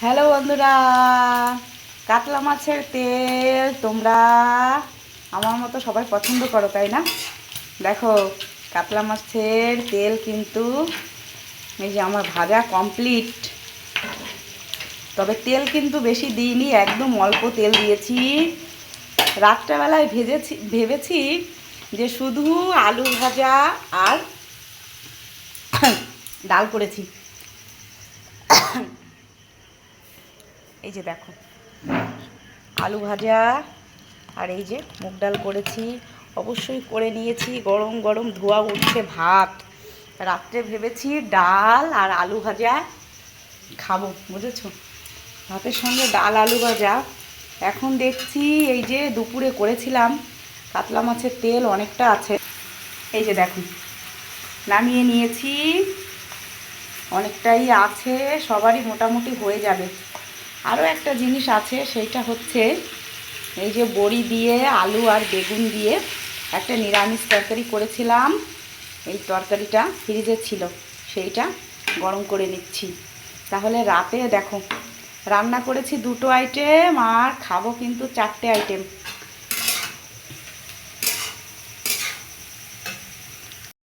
Hello বন্ধুরা, কাতলা মাছের তেল তোমরা আমার মতো সবাই পছন্দ করো তাই না? দেখো, কাতলা মাছের তেল কিন্তু এই যে আমার ভাজা কমপ্লিট। তবে তেল কিন্তু বেশি দিইনি, একদম অল্প তেল দিয়েছি। রাত্রেবেলায় ভেবেছি যে শুধু আলু ভাজা আর ডাল করেছি। এই যে দেখো, আলু ভাজা আর এই যে মুগ ডাল করেছি। অবশ্যই করে নিয়েছি, গরম গরম ধোয়া উঠছে ভাত। রাত্রে ভেবেছি ডাল আর আলু ভাজা খাবো, বুঝেছো? ভাতের সঙ্গে ডাল আলু ভাজা। এখন দেখছি এই যে দুপুরে করেছিলাম কাতলা মাছের তেল অনেকটা আছে। এই যে দেখুন, নামিয়ে নিয়েছি, অনেকটাই আছে, সবারই মোটামুটি হয়ে যাবে। আরও একটা জিনিস আছে, সেইটা হচ্ছে এই যে বড়ি দিয়ে আলু আর বেগুন দিয়ে একটা নিরামিষ তরকারি করেছিলাম। এই তরকারিটা ফ্রিজে ছিল, সেইটা গরম করে নিচ্ছি। তাহলে রাতে দেখো, রান্না করেছি দুটো আইটেম আর খাবো কিন্তু চারটে আইটেম।